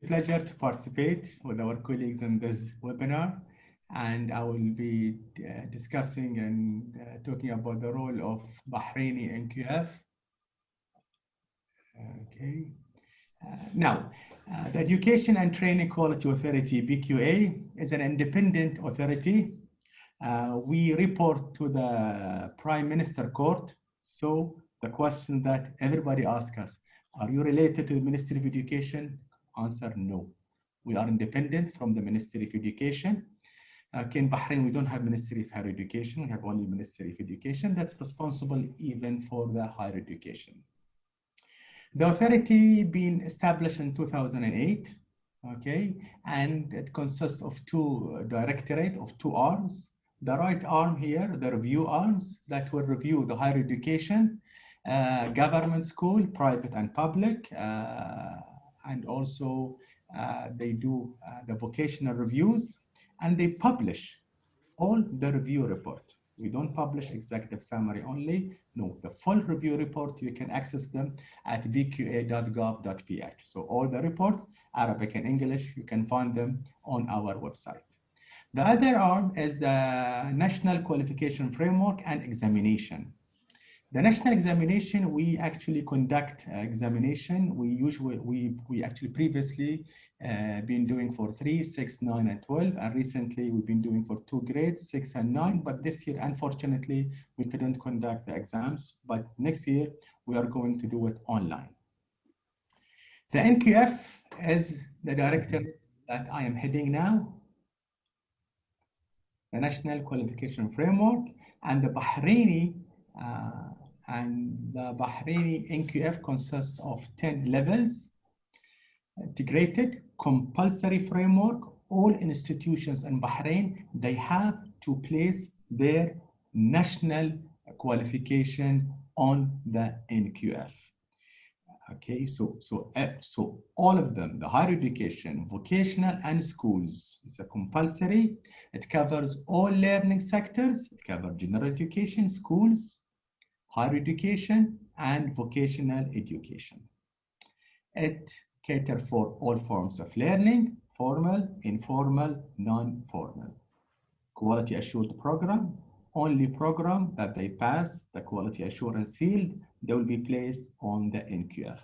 Pleasure to participate with our colleagues in this webinar, and I will be discussing and talking about the role of Bahraini Nqf. Okay. Now, the Education and Training Quality Authority, BQA, is an independent authority. We report to the Prime Minister Court. So the question that everybody asks us, are you related to the Ministry of Education? Answer, no. We are independent from the Ministry of Education. In Bahrain, we don't have Ministry of Higher Education. We have only Ministry of Education that's responsible even for the higher education. The authority being established in 2008, okay, and it consists of two directorate of two arms. The right arm here, the review arms that will review the higher education, government school, private and public, and also they do the vocational reviews, and they publish all the review report. We don't publish executive summary only. No, the full review report, you can access them at bqa.gov.ph. So all the reports, Arabic and English, you can find them on our website. The other arm is the National Qualification Framework and Examination. The national examination, we actually conduct examination. We actually previously been doing for 3, 6, 9, and 12, and recently we've been doing for 2 grades, 6 and 9, but this year, unfortunately, we couldn't conduct the exams, but next year, we are going to do it online. The NQF is the director that I am heading now, the National Qualification Framework, and the Bahraini Nqf consists of 10 levels. Integrated compulsory framework. All institutions in Bahrain, they have to place their national qualification on the NQF. Okay, so all of them, the higher education, vocational, and schools, it's a compulsory. It covers all learning sectors. It covers general education, schools, higher education, and vocational education. It caters for all forms of learning, formal, informal, non-formal. Quality assured program, only program that they pass the quality assurance sealed, they will be placed on the NQF.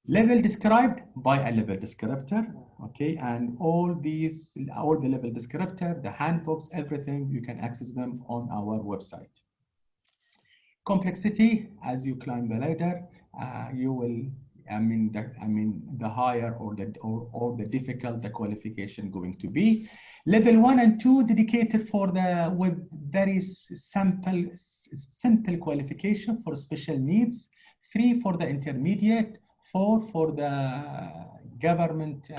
Level described by a level descriptor, okay, and all the level descriptor, the handbooks, everything, you can access them on our website. Complexity, as you climb the ladder, you will, the higher or the difficult the qualification going to be. Level 1 and 2 dedicated for with very simple qualification for special needs. 3 for the intermediate. 4 for the government,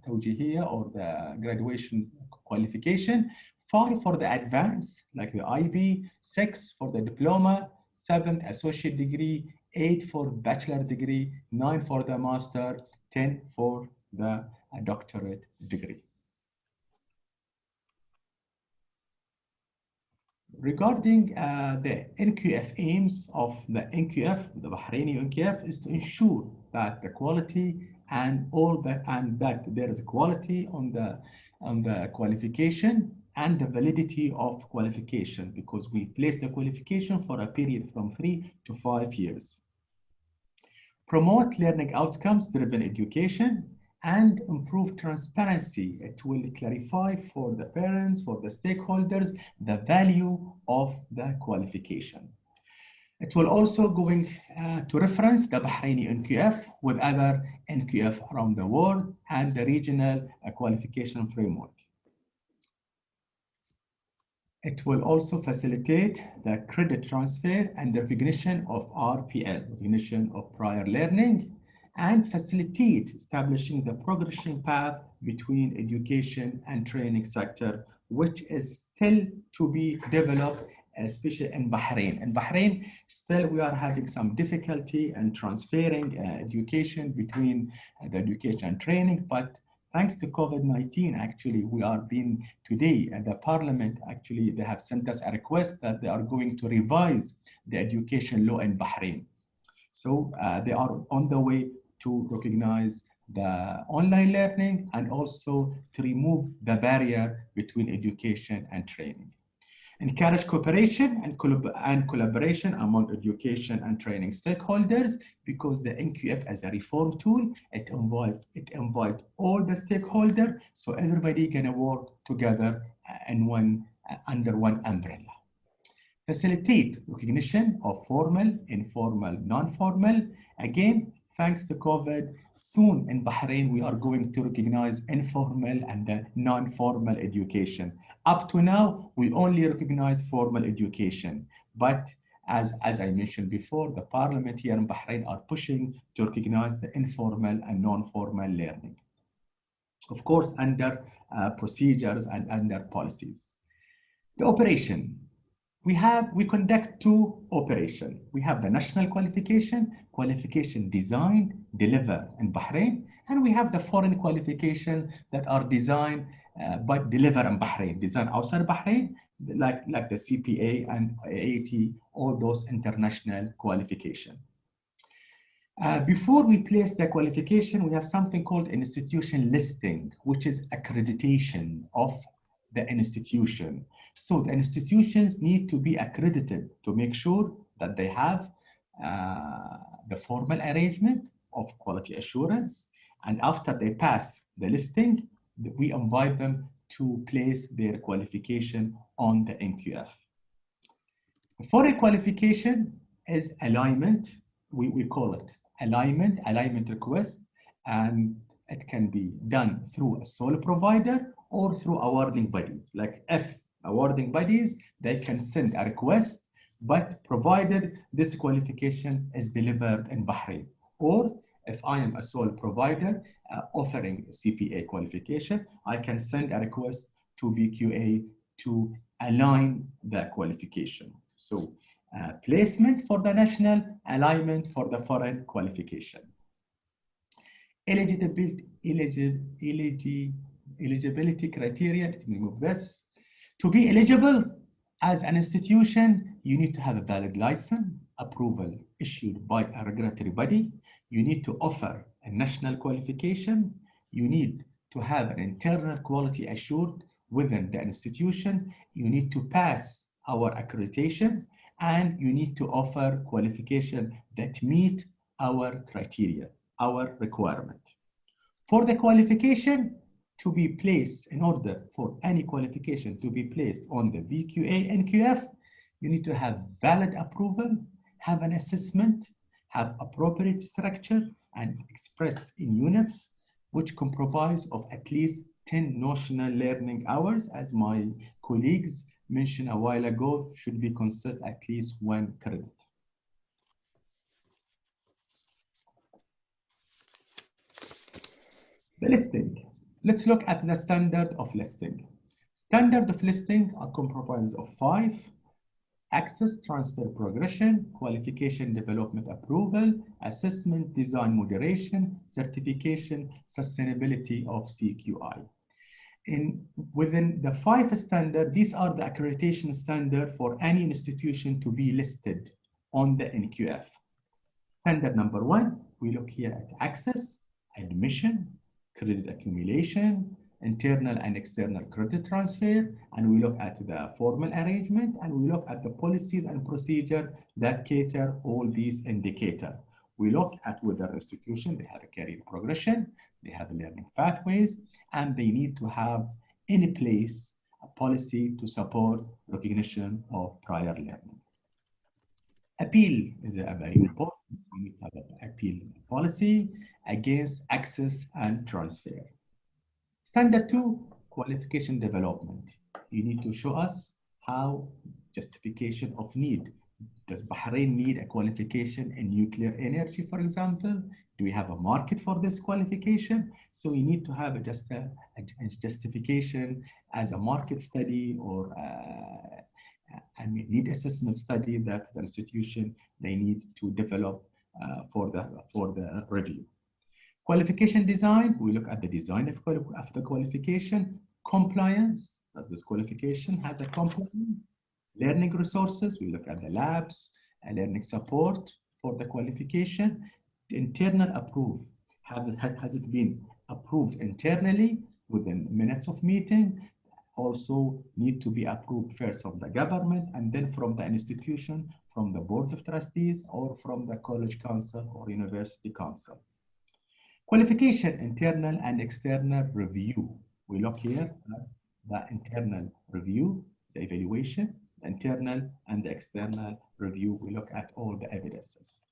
توجيهية or the graduation qualification. 5 for the advanced, like the IB. 6 for the diploma. 7 associate degree. 8 for bachelor degree. 9 for the master. 10 for the doctorate degree. Regarding the NQF aims of the NQF, the Bahraini Nqf, is to ensure that the quality and that there is a quality on the qualification and the validity of qualification, because we place the qualification for a period from 3 to 5 years. Promote learning outcomes driven education and improve transparency. It will clarify for the parents, for the stakeholders, the value of the qualification. It will also going to reference the Bahraini Nqf with other Nqf around the world and the regional qualification framework. It will also facilitate the credit transfer and the recognition of RPL, recognition of prior learning, and facilitate establishing the progression path between education and training sector, which is still to be developed, especially in Bahrain. In Bahrain, still we are having some difficulty in transferring education between the education and training, but thanks to COVID-19, actually, we are being today at the parliament, actually, they have sent us a request that they are going to revise the education law in Bahrain. So they are on the way to recognize the online learning and also to remove the barrier between education and training. Encourage cooperation and collaboration among education and training stakeholders, because the NQF as a reform tool, it invites all the stakeholders, so everybody gonna work together under one umbrella. Facilitate recognition of formal, informal, non-formal. Again, thanks to COVID, soon in Bahrain, we are going to recognize informal and the non-formal education. Up to now, we only recognize formal education. But as I mentioned before, the parliament here in Bahrain are pushing to recognize the informal and non-formal learning. Of course, under procedures and under policies. The operation. We conduct two operations. We have the national qualification designed, delivered in Bahrain, and we have the foreign qualification that are designed but delivered in Bahrain, designed outside Bahrain, like the CPA and AAT, all those international qualifications. Before we place the qualification, we have something called institution listing, which is accreditation of the institution. So the institutions need to be accredited to make sure that they have the formal arrangement of quality assurance. And after they pass the listing, we invite them to place their qualification on the NQF. The foreign qualification is alignment. We call it alignment request, and it can be done through a sole provider or through awarding bodies. Like if awarding bodies, they can send a request, but provided this qualification is delivered in Bahrain. Or if I am a sole provider offering CPA qualification, I can send a request to BQA to align the qualification. So placement for the national, alignment for the foreign qualification. Eligibility criteria, let me move this. To be eligible as an institution, you need to have a valid license, approval issued by a regulatory body. You need to offer a national qualification. You need to have an internal quality assured within the institution. You need to pass our accreditation, and you need to offer qualification that meet our criteria, our requirement. For the qualification to be placed, in order for any qualification to be placed on the BQA NQF, you need to have valid approval, have an assessment, have appropriate structure, and express in units, which comprise of at least 10 notional learning hours, as my colleagues mentioned a while ago, should be considered at least 1 credit. The listing. Let's look at the standard of listing. Standard of listing are comprised of 5: access, transfer, progression, qualification, development, approval, assessment, design, moderation, certification, sustainability of CQI. Within the 5 standards, these are the accreditation standard for any institution to be listed on the NQF. Standard number 1, we look here at access, admission, credit accumulation, internal and external credit transfer, and we look at the formal arrangement, and we look at the policies and procedure that cater all these indicators. We look at whether institution, they have a career progression, they have learning pathways, and they need to have in place a policy to support recognition of prior learning. Appeal is very important. We need to have an appeal policy against access and transfer. Standard 2, qualification development. You need to show us how justification of need. Does Bahrain need a qualification in nuclear energy, for example? Do we have a market for this qualification? So we need to have a justification as a market study or need assessment study that the institution they need to develop for the review. Qualification design, we look at the design of the qualification. Compliance, does this qualification has a compliance? Learning resources, we look at the labs and learning support for the qualification. The internal approval, Has it been approved internally within minutes of meeting? Also need to be approved first from the government and then from the institution, from the board of trustees, or from the college council or university council. Qualification, internal and external review. We look here at the internal review, the evaluation, the internal and the external review. We look at all the evidences.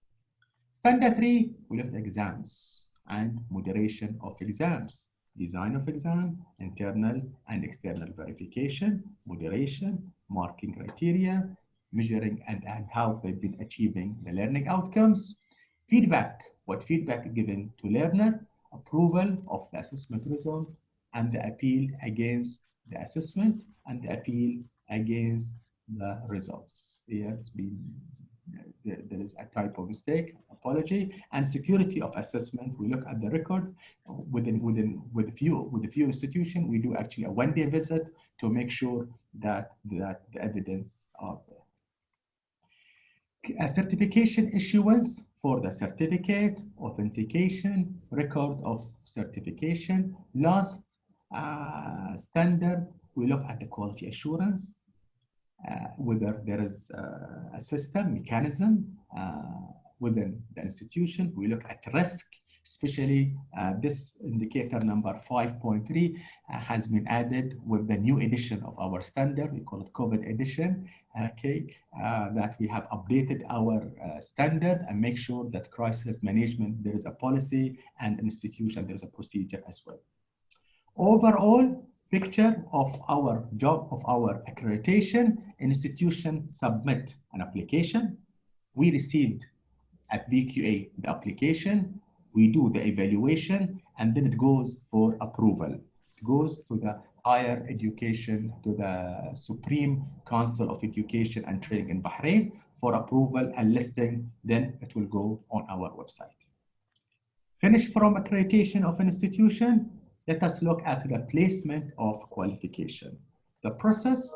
Standard 3, we look at exams and moderation of exams, design of exam, internal and external verification, moderation, marking criteria, measuring and how they've been achieving the learning outcomes, feedback, what feedback given to learner, approval of the assessment result, and the appeal against the assessment and the appeal against the results. Yes, there is a type of mistake, apology, and security of assessment. We look at the records with a few institutions. We do actually a one-day visit to make sure that the evidence are there. A certification issuance for the certificate, authentication, record of certification. Last standard, we look at the quality assurance, whether there is a system, mechanism within the institution. We look at risk, especially this indicator number 5.3 has been added with the new edition of our standard. We call it COVID edition, okay, that we have updated our standard and make sure that crisis management, there is a policy and institution, there is a procedure as well. Overall picture of our job, of our accreditation, institution submit an application. We received at BQA the application, we do the evaluation, and then it goes for approval. It goes to the higher education, to the Supreme Council of Education and Training in Bahrain for approval and listing, then it will go on our website. Finish from accreditation of an institution, let us look at the placement of qualification. The process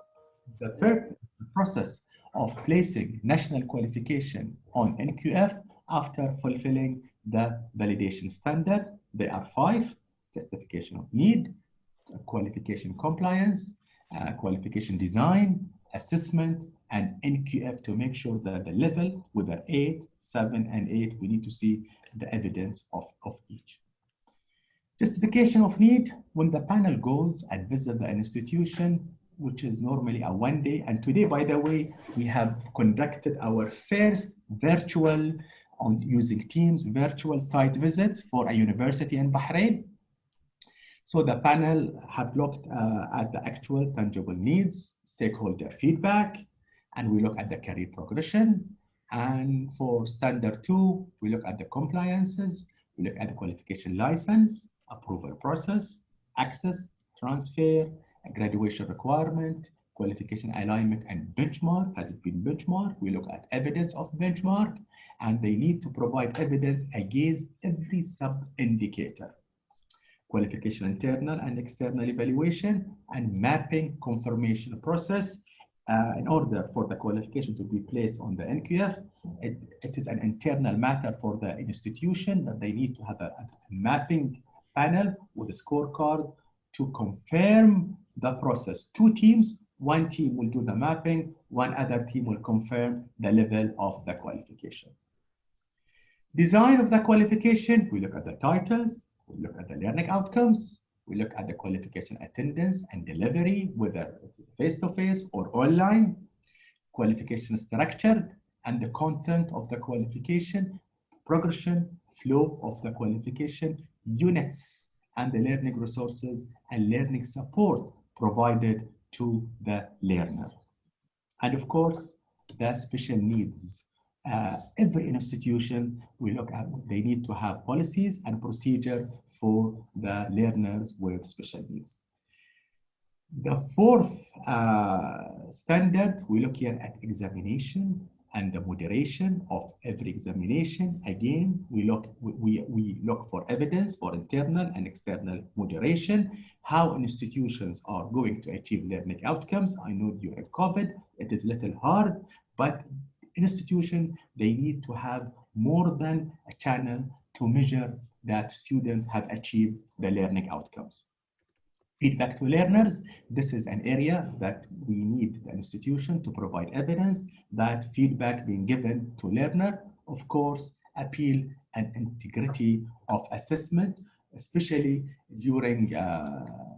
of placing national qualification on NQF after fulfilling the validation standard. There are 5: justification of need, qualification compliance, qualification design, assessment, and NQF to make sure that the level, whether 8, 7, and 8, we need to see the evidence of each. Justification of need, when the panel goes and visit the institution, which is normally a one-day, and today, by the way, we have conducted our first virtual, using Teams, virtual site visits for a university in Bahrain. So the panel have looked at the actual tangible needs, stakeholder feedback, and we look at the career progression. And for standard 2, we look at the compliances, we look at the qualification license, approval process, access, transfer, graduation requirement, qualification alignment, and benchmark. Has it been benchmarked? We look at evidence of benchmark, and they need to provide evidence against every sub-indicator. Qualification internal and external evaluation, and mapping confirmation process. In order for the qualification to be placed on the NQF, it is an internal matter for the institution that they need to have a mapping panel with a scorecard to confirm the process. 2 teams, 1 team will do the mapping, 1 other team will confirm the level of the qualification. Design of the qualification, we look at the titles, we look at the learning outcomes, we look at the qualification attendance and delivery, whether it's face-to-face or online, qualification structure, and the content of the qualification, progression, flow of the qualification, units, and the learning resources and learning support provided to the learner. And of course, the special needs. Every institution we look at, they need to have policies and procedure for the learners with special needs. The 4th standard, we look here at examination and the moderation of every examination. Again, we look for evidence for internal and external moderation, how institutions are going to achieve learning outcomes. I know during COVID, it is a little hard, but institution, they need to have more than a channel to measure that students have achieved the learning outcomes. Feedback to learners, this is an area that we need the institution to provide evidence that feedback being given to learner, of course, appeal and integrity of assessment, especially during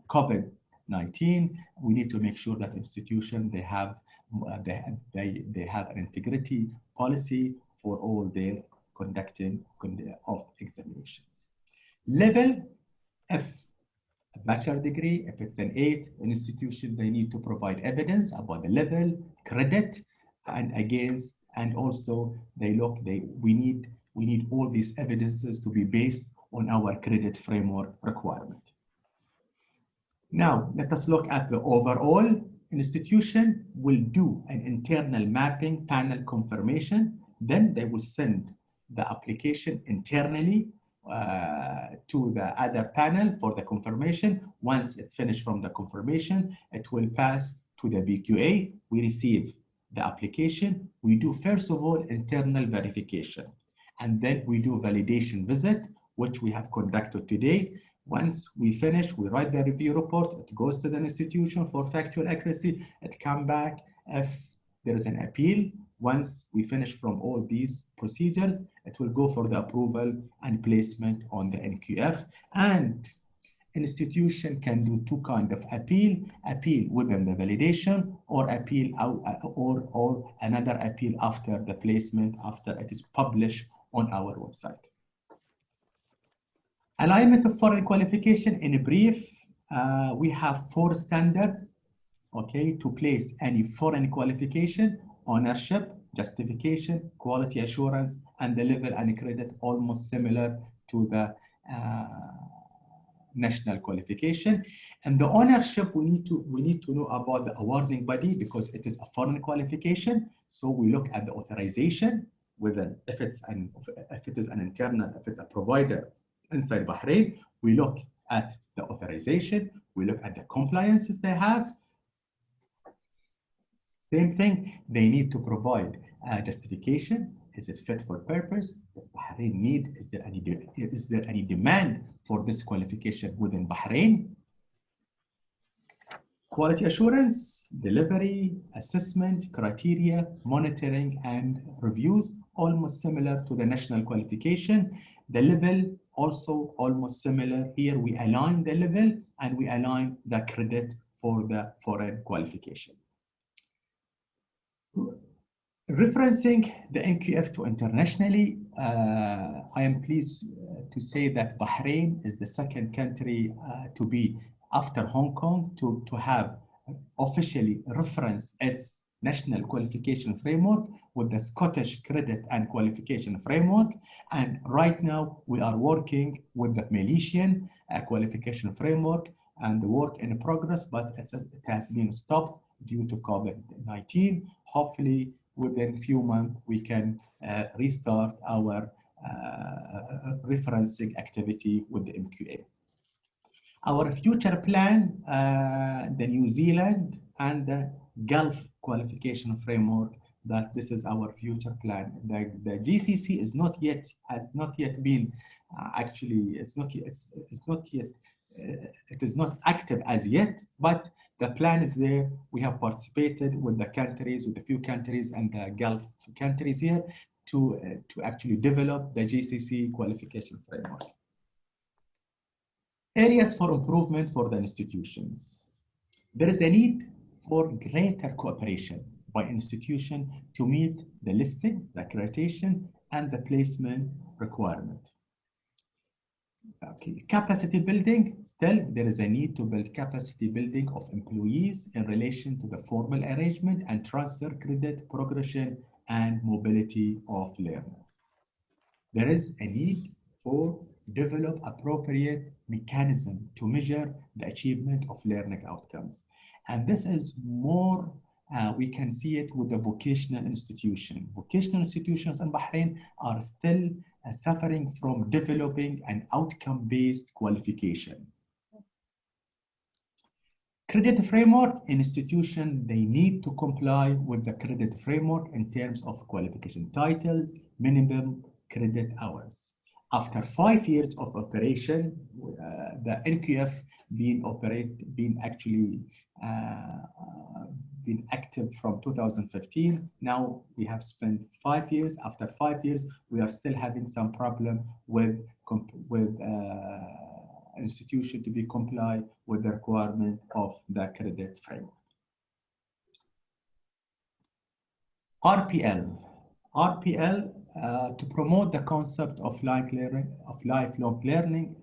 COVID-19. We need to make sure that institution, they have an integrity policy for all their conducting of examination. Level F, a bachelor degree, if it's an 8, an institution, they need to provide evidence about the level, credit, and against, and also we need all these evidences to be based on our credit framework requirement. Now, let us look at the overall. Institution will do an internal mapping panel confirmation, then they will send the application internally to the other panel for the confirmation. Once it's finished from the confirmation, it will pass to the BQA. We receive the application. We do, first of all, internal verification, and then we do validation visit, which we have conducted today. Once we finish, we write the review report. It goes to the institution for factual accuracy. It comes back if there is an appeal. Once we finish from all these procedures, it will go for the approval and placement on the NQF. And institution can do two kinds of appeal within the validation, or appeal or another appeal after the placement, after it is published on our website. Alignment of foreign qualification, in a brief, we have 4 standards, okay, to place any foreign qualification: ownership, justification, quality assurance, and the level and credit, almost similar to the national qualification. And the ownership, we need to know about the awarding body, because it is a foreign qualification. So we look at the authorization, whether if it is an internal, if it's a provider inside Bahrain, we look at the authorization, we look at the compliances they have. Same thing, they need to provide justification. Is it fit for purpose? Does Bahrain need? Is there any demand for this qualification within Bahrain? Quality assurance, delivery, assessment, criteria, monitoring, and reviews, almost similar to the national qualification. The level also almost similar. Here we align the level and we align the credit for the foreign qualification. Referencing the NQF to internationally, I am pleased to say that Bahrain is the second country to be, after Hong Kong, to have officially referenced its national qualification framework with the Scottish Credit and Qualification Framework. And right now we are working with the Malaysian qualification framework, and the work in progress, but it has been stopped due to COVID-19. Hopefully within a few months we can restart our referencing activity with the MQA. Our future plan, the New Zealand and the Gulf qualification framework, that this is our future plan. The GCC has not yet been it is not active as yet, but the plan is there. We have participated with the countries, with a few countries and the Gulf countries here to actually develop the GCC qualification framework. Areas for improvement for the institutions. There is a need for greater cooperation by institution to meet the listing, the accreditation, and the placement requirement. Okay. Capacity building, still there is a need to build capacity building of employees in relation to the formal arrangement and transfer credit, progression, and mobility of learners. There is a need for develop appropriate mechanism to measure the achievement of learning outcomes. And this is more, we can see it with the vocational institution. Vocational institutions in Bahrain are still suffering from developing an outcome-based qualification. Credit framework, institution, they need to comply with the credit framework in terms of qualification titles, minimum credit hours. After 5 years of operation, the NQF being actually been active from 2015. Now we have spent 5 years. After 5 years, we are still having some problem with institution to be comply with the requirement of the credit framework. RPL to promote the concept of lifelong learning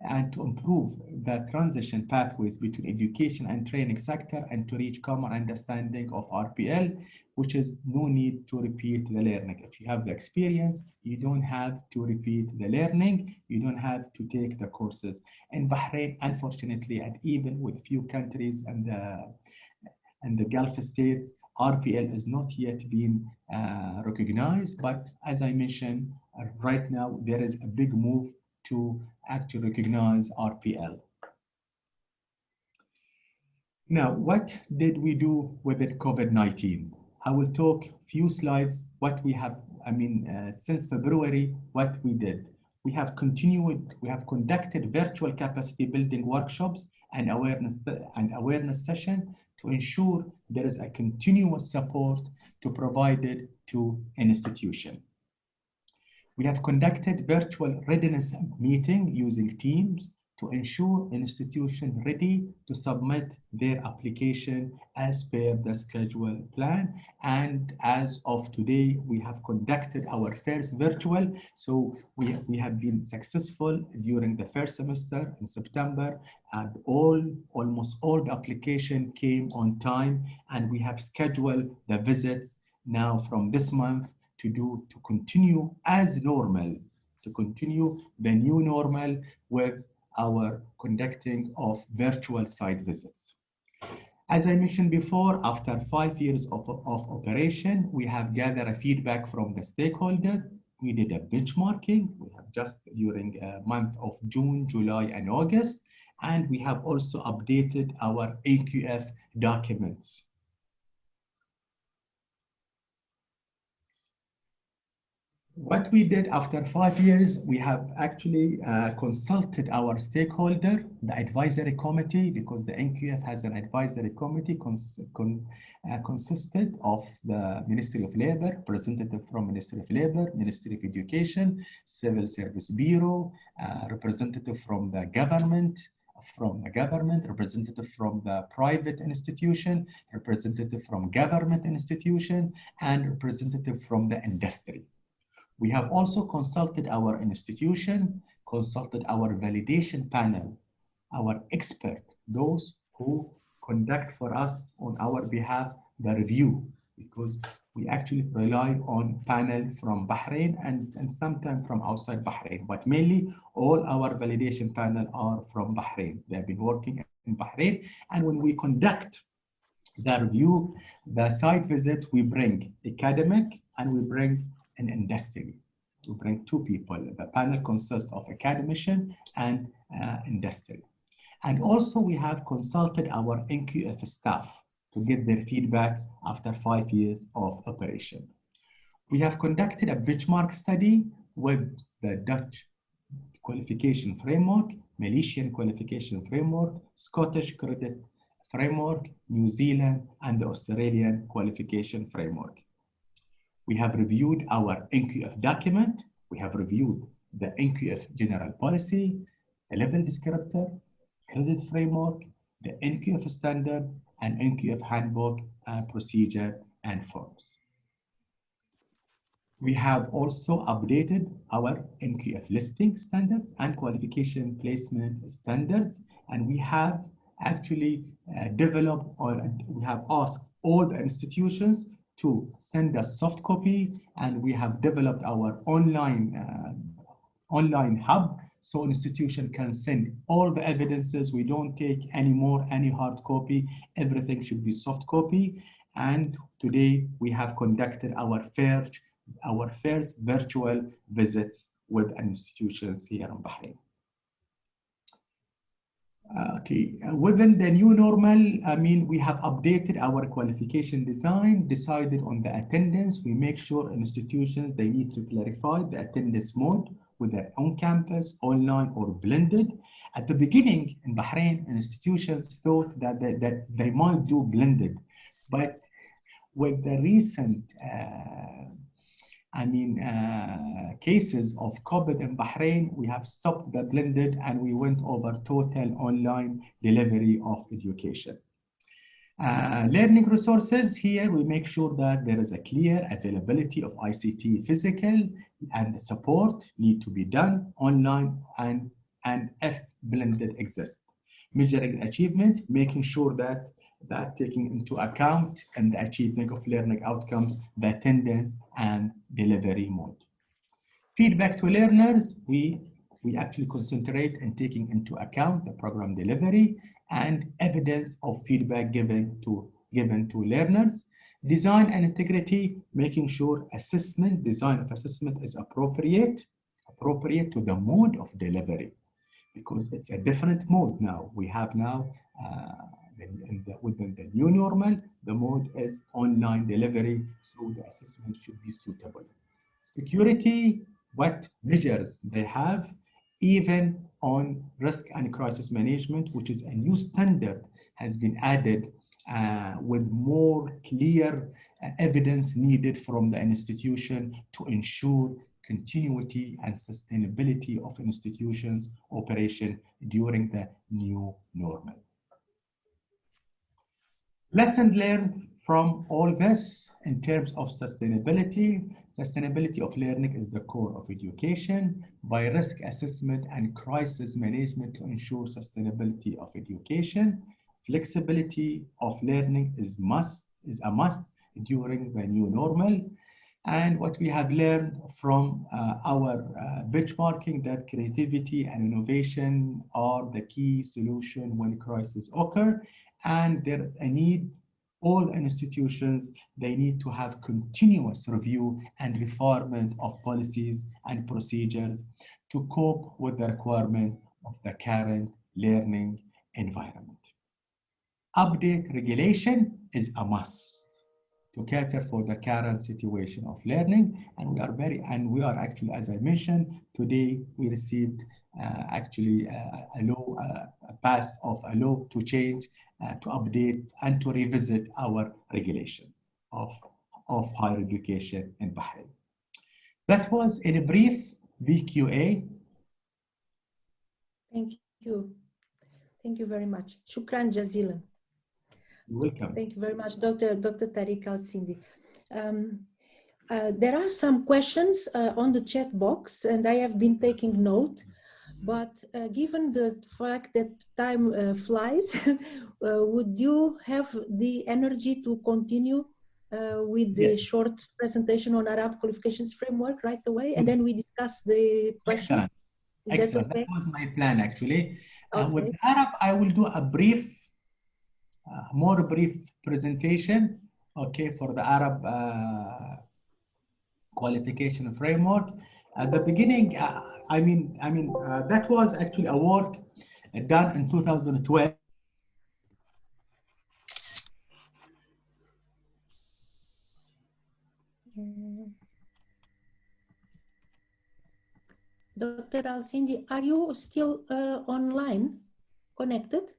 and to improve the transition pathways between education and training sector and to reach common understanding of RPL, which is no need to repeat the learning. If you have the experience, you don't have to repeat the learning, you don't have to take the courses. In Bahrain, unfortunately, and even with few countries and the Gulf states, RPL is not yet being recognized, but as I mentioned, right now there is a big move to actually recognize RPL. Now, what did we do with the COVID-19? I will talk few slides what we have, since February, what we did. We have conducted virtual capacity building workshops and awareness session to ensure there is a continuous support to provided to an institution. We have conducted virtual readiness meeting using Teams to ensure an institution ready to submit their application as per the schedule plan. And as of today, we have conducted our first virtual. So we have been successful during the first semester in September, and almost all the application came on time, and we have scheduled the visits now from this month to continue as normal, to continue the new normal with our conducting of virtual site visits. As I mentioned before, after 5 years of operation, we have gathered a feedback from the stakeholder. We did a benchmarking. We have just during a month of June, July, and August, and we have also updated our ACQF documents. What we did after 5 years, we have actually consulted our stakeholder, the advisory committee, because the NQF has an advisory committee consisted of the Ministry of Labor, representative from Ministry of Labor, Ministry of Education, Civil Service Bureau, representative from the government, representative from the private institution, representative from government institution, and representative from the industry. We have also consulted our institution, consulted our validation panel, our expert, those who conduct for us on our behalf the review, because we actually rely on panel from Bahrain and sometimes from outside Bahrain, but mainly all our validation panel are from Bahrain. They have been working in Bahrain, and when we conduct the review, the site visits, we bring academic and we bring an industry. We bring two people. The panel consists of academician and industry. And also we have consulted our NQF staff to get their feedback after 5 years of operation. We have conducted a benchmark study with the Dutch qualification framework, Malaysian qualification framework, Scottish credit framework, New Zealand, and the Australian qualification framework. We have reviewed our NQF document. We have reviewed the NQF general policy, a level descriptor, credit framework, the NQF standard, and NQF handbook and procedure and forms. We have also updated our NQF listing standards and qualification placement standards, and we have actually developed, or we have asked all the institutions to send us soft copy, and we have developed our online hub so institution can send all the evidences. We don't take any hard copy. Everything should be soft copy. And today we have conducted our first virtual visits with institutions here in Bahrain. Within the new normal, we have updated our qualification design, decided on the attendance. We make sure institutions, they need to clarify the attendance mode whether on campus, online, or blended. At the beginning in Bahrain, institutions thought that they might do blended, but with the recent cases of COVID in Bahrain, we have stopped the blended and we went over total online delivery of education. Learning resources, here we make sure that there is a clear availability of ICT physical and support need to be done online and if blended exists. Measuring achievement, making sure that taking into account and the achievement of learning outcomes, the attendance and delivery mode. Feedback to learners, we actually concentrate in taking into account the program delivery and evidence of feedback given to learners. Design and integrity, making sure design of assessment is appropriate to the mode of delivery, because it's a different mode now. We have now within the new normal, the mode is online delivery, so the assessment should be suitable. Security, what measures they have, even on risk and crisis management, which is a new standard, has been added with more clear evidence needed from the institution to ensure continuity and sustainability of institutions' operation during the new normal. Lesson learned from all this in terms of sustainability. Sustainability of learning is the core of education by risk assessment and crisis management to ensure sustainability of education. Flexibility of learning is a must during the new normal. And what we have learned from our benchmarking, that creativity and innovation are the key solution when crises occur. And there is a need, all institutions, they need to have continuous review and refinement of policies and procedures to cope with the requirement of the current learning environment. Update regulation is a must to cater for the current situation of learning, and we are actually, as I mentioned, today we received actually a pass of a law to change, to update and to revisit our regulation of higher education in Bahrain. That was in a brief VQA. Thank you. Thank you very much. Shukran jazilan. You're welcome. Thank you very much, Dr. Tariq Al-Sindi. There are some questions on the chat box, and I have been taking note. But given the fact that time flies, would you have the energy to continue with the short presentation on Arab qualifications framework right away, and then we discuss the questions? Excellent. That was my plan, actually. Okay. With Arab, I will do a more brief presentation, okay, for the Arab qualification framework. At the beginning, that was actually a work done in 2012. Dr. Al-Sindi, are you still online, connected?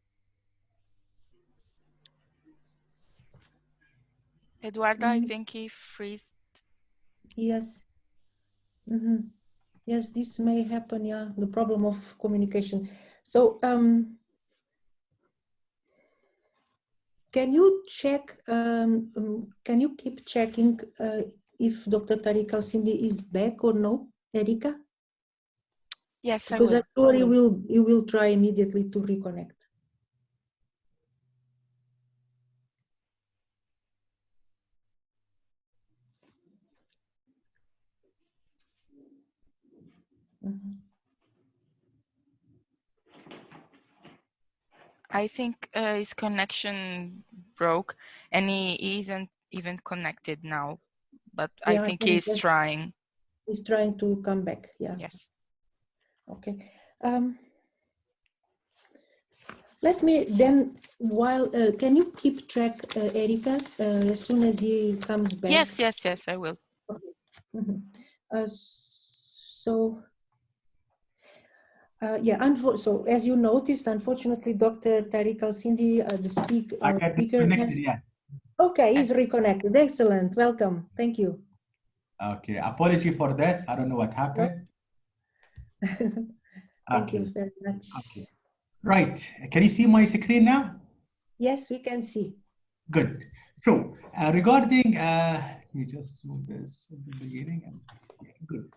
Eduardo, I think he freezed. Yes. Mm-hmm. Yes, this may happen, yeah, the problem of communication. So, can you check, can you keep checking if Dr. Tariq Al-Sindi is back or no, Erika? Yes, because I will. I'm sure you will try immediately to reconnect. I think his connection broke and he isn't even connected now, but yeah, I think he's trying. He's trying to come back, yeah. Yes. Okay. Let me then, while, can you keep track, Erika, as soon as he comes back? Yes, I will. Okay. Mm-hmm. So, So as you noticed, unfortunately, Dr. Tariq Al-Sindi, the speaker has... Yeah. Okay, he's reconnected. Excellent. Welcome. Thank you. Okay, apology for this. I don't know what happened. Thank you very much. Okay. Right. Can you see my screen now? Yes, we can see. Good. So regarding, let me just move this at the beginning. Good.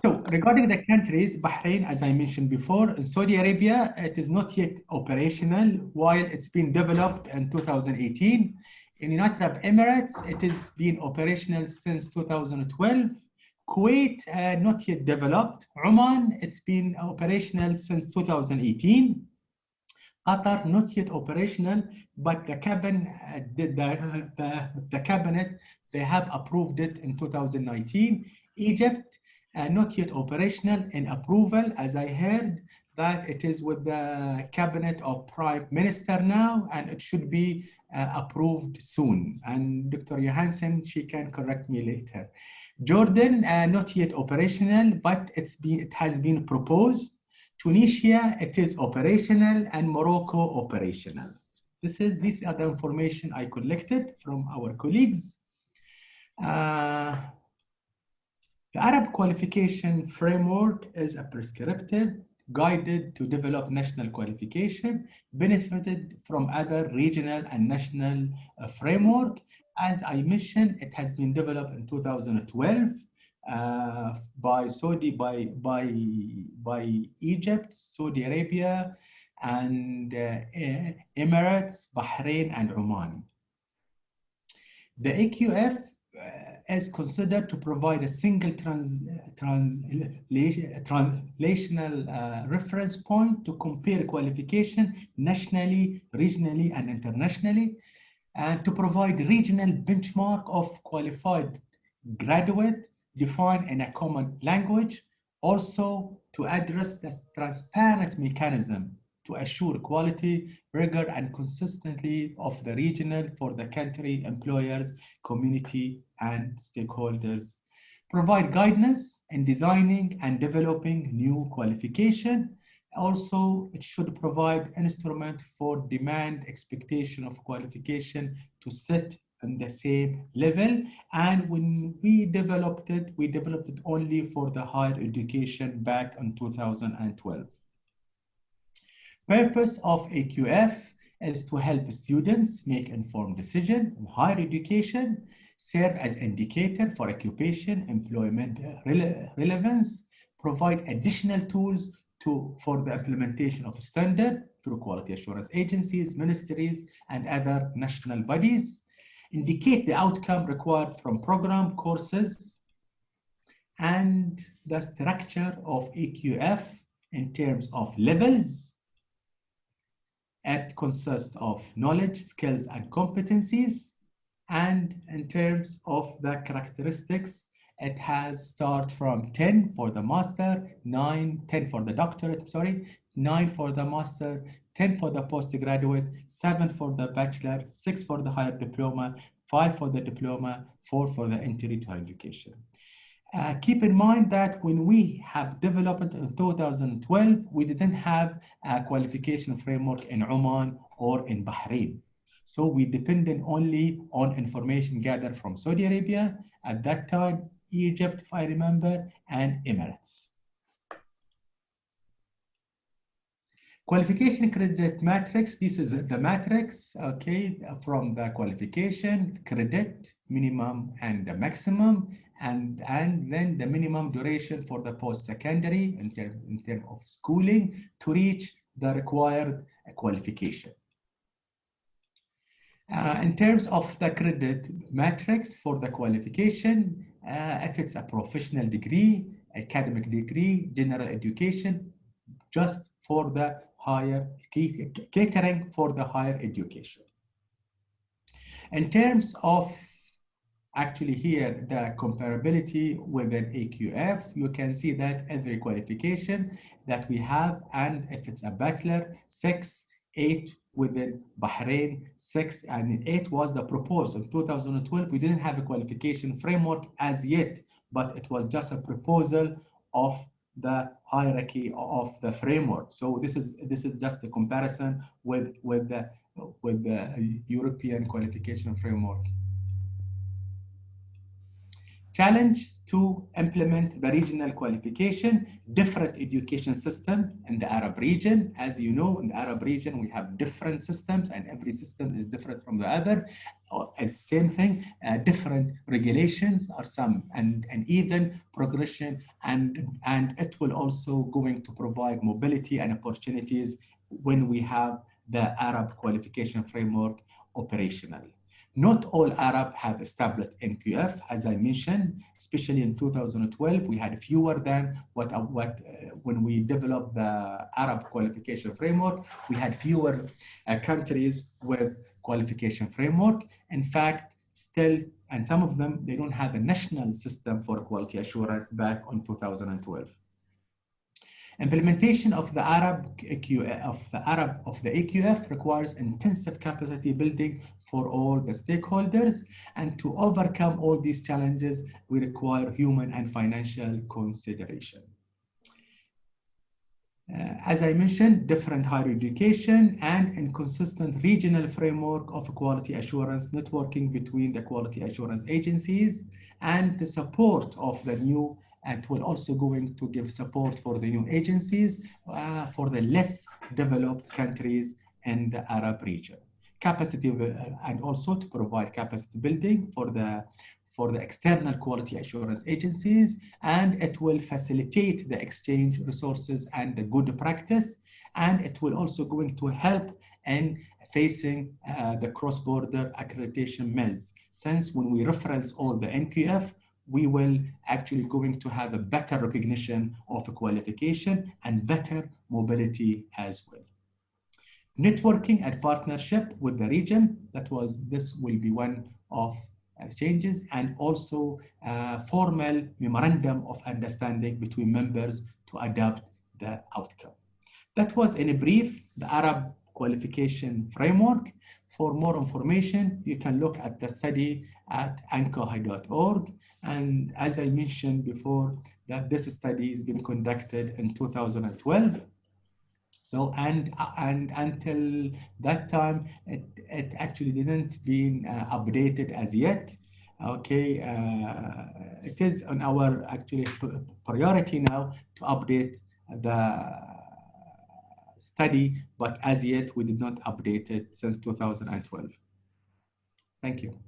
So regarding the countries, Bahrain, as I mentioned before, Saudi Arabia, it is not yet operational while it's been developed in 2018. In United Arab Emirates, it has been operational since 2012. Kuwait, not yet developed. Oman, it's been operational since 2018. Qatar, not yet operational, but the cabinet, they have approved it in 2019. Egypt, not yet operational in approval, as I heard that it is with the cabinet of Prime Minister now, and it should be approved soon. And Dr. Johansson, she can correct me later. Jordan, not yet operational, but it has been proposed. Tunisia, it is operational, and Morocco, operational. These are the information I collected from our colleagues. The Arab Qualification Framework is a prescriptive, guided to develop national qualification, benefited from other regional and national framework. As I mentioned, it has been developed in 2012 by Egypt, Saudi Arabia, and Emirates, Bahrain, and Oman. The AQF is considered to provide a single translational reference point to compare qualification nationally, regionally, and internationally, and to provide regional benchmark of qualified graduate defined in a common language, also to address the transparent mechanism to assure quality, rigor, and consistency of the regional for the country, employers, community, and stakeholders. Provide guidance in designing and developing new qualification. Also, it should provide instrument for demand expectation of qualification to sit on the same level. And when we developed it only for the higher education back in 2012. Purpose of AQF is to help students make informed decisions in higher education, serve as indicator for occupation, employment relevance, provide additional tools for the implementation of standard through quality assurance agencies, ministries, and other national bodies, indicate the outcome required from program courses, and the structure of AQF in terms of levels. It consists of knowledge, skills, and competencies. And in terms of the characteristics, it has start from 10 for the master, 10 for the doctorate, 9 for the master, 10 for the postgraduate, 7 for the bachelor, 6 for the higher diploma, 5 for the diploma, 4 for the entry to higher education. Keep in mind that when we have developed in 2012, we didn't have a qualification framework in Oman or in Bahrain. So we depended only on information gathered from Saudi Arabia, at that time, Egypt, if I remember, and Emirates. Qualification credit matrix, this is the matrix, okay, from the qualification, credit, minimum and the maximum, and then the minimum duration for the post-secondary in terms of schooling to reach the required qualification. In terms of the credit matrix for the qualification, if it's a professional degree, academic degree, general education, just for the higher, catering for the higher education. In terms of actually here, the comparability with an AQF, you can see that every qualification that we have, and if it's a bachelor, 6, 8 within Bahrain, 6 and 8 was the proposal. In 2012, we didn't have a qualification framework as yet, but it was just a proposal of the hierarchy of the framework. So this is just a comparison with the European qualification framework. Challenge to implement the regional qualification, different education system in the Arab region. As you know, in the Arab region, we have different systems and every system is different from the other. It's same thing, different regulations are some and even progression and it will also going to provide mobility and opportunities when we have the Arab qualification framework operational. Not all Arab have established NQF, as I mentioned, especially in 2012, we had fewer than when we developed the Arab qualification framework, we had fewer countries with qualification framework. In fact, still, and some of them, they don't have a national system for quality assurance back on 2012. Implementation of the AQF requires intensive capacity building for all the stakeholders, and to overcome all these challenges, we require human and financial consideration. As I mentioned, different higher education and inconsistent regional framework of quality assurance networking between the quality assurance agencies and the support of the new, and will also going to give support for the new agencies for the less developed countries in the Arab region. Capacity and also to provide capacity building for the external quality assurance agencies, and it will facilitate the exchange resources and the good practice, and it will also going to help in facing the cross-border accreditation mills. Since when we reference all the NQF, we will actually going to have a better recognition of a qualification and better mobility as well. Networking and partnership with the region, this will be one of changes, and also formal memorandum of understanding between members to adapt the outcome. That was in a brief, the Arab qualification framework. For more information, you can look at the study at anqf.org. And as I mentioned before, that this study has been conducted in 2012. So, and until that time, it actually didn't been updated as yet. Okay, it is on our actually priority now to update the study, but as yet we did not update it since 2012. Thank you.